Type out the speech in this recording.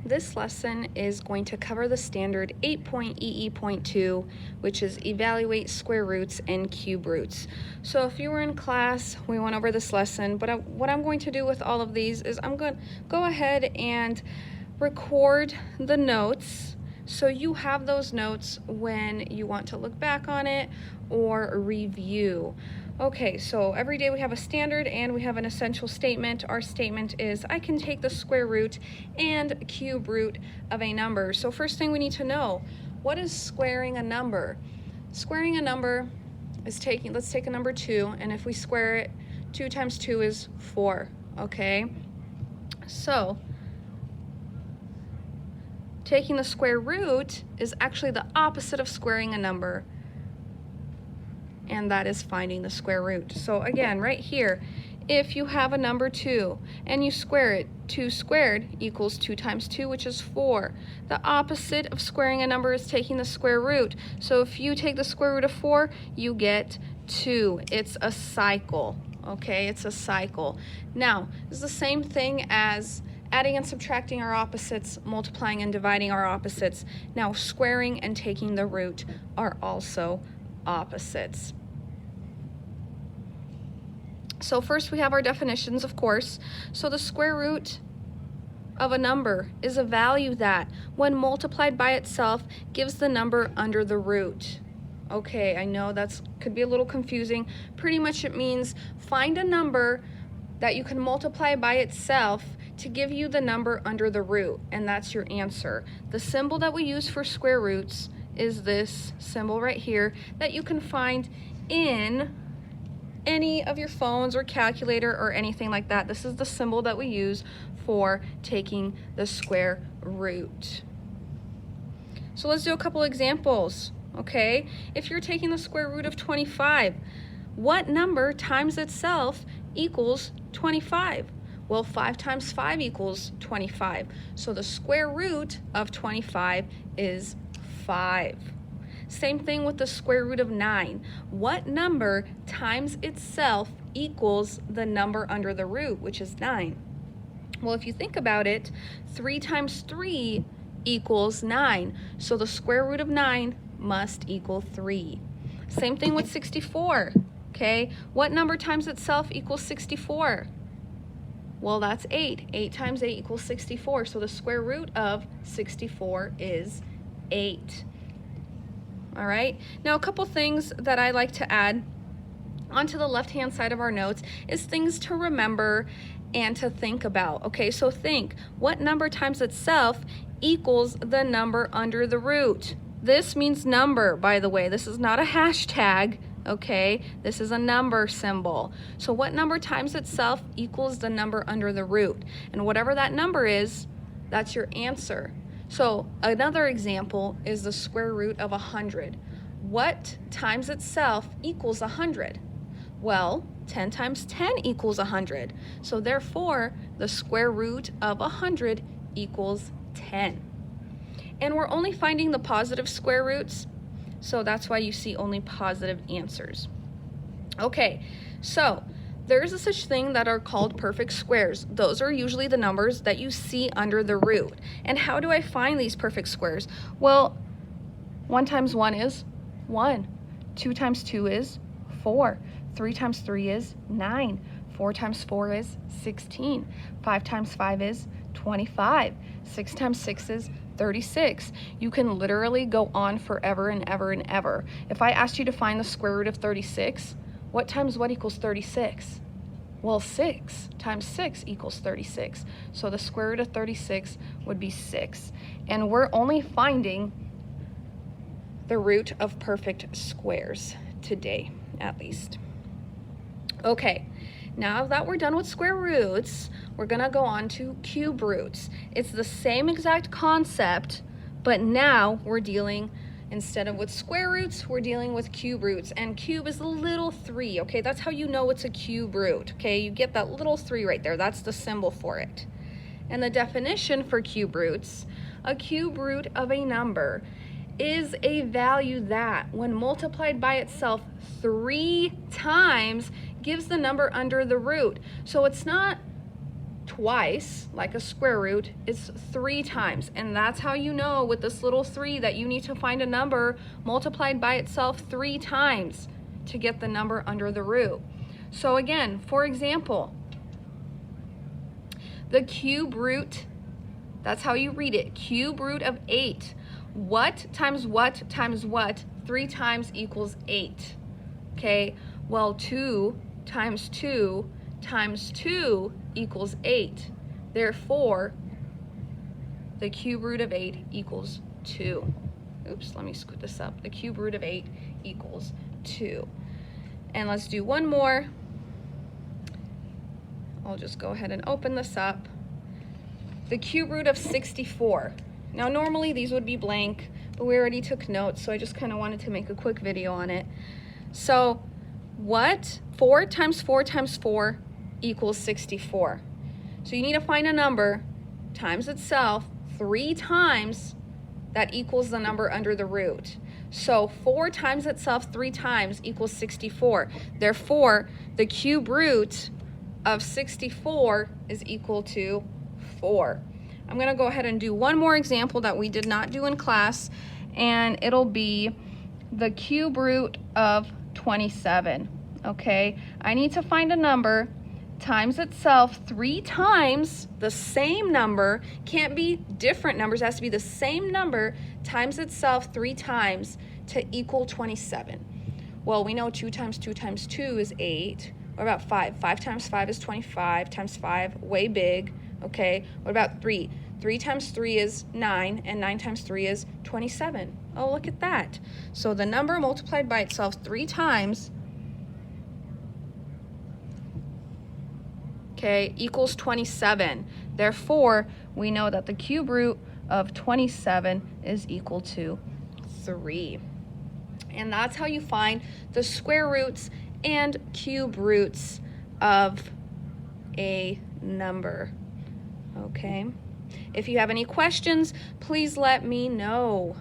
This lesson is going to cover the standard 8.EE.2, which is evaluate square roots and cube roots. So if you were in class, we went over this lesson, but what I'm going to do with all of these is I'm going to go ahead and record the notes so you have those notes when you want to look back on it or review. Okay, so every day we have a standard and we have an essential statement. Our statement is, I can take the square root and cube root of a number. So first thing we need to know, what is squaring a number? Squaring a number is taking, let's take a number 2, and if we square it, 2 times 2 is 4, okay? So, taking the square root is actually the opposite of squaring a number, and that is finding the square root. So again, right here, if you have a number 2 and you square it, 2 squared equals 2 times 2, which is 4. The opposite of squaring a number is taking the square root. So if you take the square root of 4, you get 2. It's a cycle, okay? It's a cycle. Now, it's the same thing as adding and subtracting our opposites, multiplying and dividing our opposites. Now, squaring and taking the root are also opposites. So first we have our definitions, of course. So the square root of a number is a value that, when multiplied by itself, gives the number under the root. Okay, I know that's could be a little confusing. Pretty much it means find a number that you can multiply by itself to give you the number under the root, and that's your answer. The symbol that we use for square roots is this symbol right here that you can find in any of your phones or calculator or anything like that. This is the symbol that we use for taking the square root. So let's do a couple examples, okay? If you're taking the square root of 25, what number times itself equals 25? Well, 5 times 5 equals 25. So the square root of 25 is 5. Same thing with the square root of 9. What number times itself equals the number under the root, which is 9? Well, if you think about it, 3 times 3 equals 9. So the square root of 9 must equal 3. Same thing with 64, okay? What number times itself equals 64? Well, that's 8. 8 times 8 equals 64. So the square root of 64 is 8. All right, now a couple things that I like to add onto the left-hand side of our notes is things to remember and to think about. Okay, so think, what number times itself equals the number under the root? This means number, by the way. This is not a hashtag, okay? This is a number symbol. So what number times itself equals the number under the root? And whatever that number is, that's your answer. So another example is the square root of 100. What times itself equals 100? Well, 10 times 10 equals 100. So therefore, the square root of 100 equals 10. And we're only finding the positive square roots, so that's why you see only positive answers. Okay, so there's a such thing that are called perfect squares. Those are usually the numbers that you see under the root. And how do I find these perfect squares? Well, 1 times 1 is 1. 2 times 2 is 4. 3 times 3 is 9. 4 times 4 is 16. 5 times 5 is 25. 6 times 6 is 36. You can literally go on forever and ever and ever. If I asked you to find the square root of 36, what times what equals 36? Well, 6 times 6 equals 36. So the square root of 36 would be 6. And we're only finding the root of perfect squares today, at least. Okay, now that we're done with square roots, we're gonna go on to cube roots. It's the same exact concept, but now we're dealing, instead of with square roots, we're dealing with cube roots. And cube is a little 3, okay? That's how you know it's a cube root, okay? You get that little 3 right there. That's the symbol for it. And the definition for cube roots, a cube root of a number is a value that, when multiplied by itself 3 times, gives the number under the root. So it's not twice, like a square root, it's 3 times. And that's how you know with this little 3 that you need to find a number multiplied by itself 3 times to get the number under the root. So again, for example, the cube root, that's how you read it, cube root of 8. What times what times what 3 times equals 8? Okay, well 2 times 2 times 2 equals 8. Therefore, the cube root of 8 equals 2. Oops, let me scoot this up. The cube root of 8 equals 2. And let's do one more. I'll just go ahead and open this up. The cube root of 64. Now normally these would be blank, but we already took notes, so I just kind of wanted to make a quick video on it. So what 4 times 4 times 4 equals 64. So you need to find a number times itself 3 times that equals the number under the root. So 4 times itself 3 times equals 64. Therefore, the cube root of 64 is equal to 4. I'm going to go ahead and do one more example that we did not do in class, and it'll be the cube root of 27. Okay, I need to find a number times itself 3 times the same number. Can't be different numbers, it has to be the same number times itself 3 times to equal 27. Well, we know 2 times 2 times 2 is 8. What about 5? 5 times 5 is 25 times 5, way big. Okay, what about 3? 3 times 3 is 9, and 9 times 3 is 27. Oh, look at that. So the number multiplied by itself 3 times, okay, equals 27. Therefore, we know that the cube root of 27 is equal to 3. And that's how you find the square roots and cube roots of a number. Okay, if you have any questions, please let me know.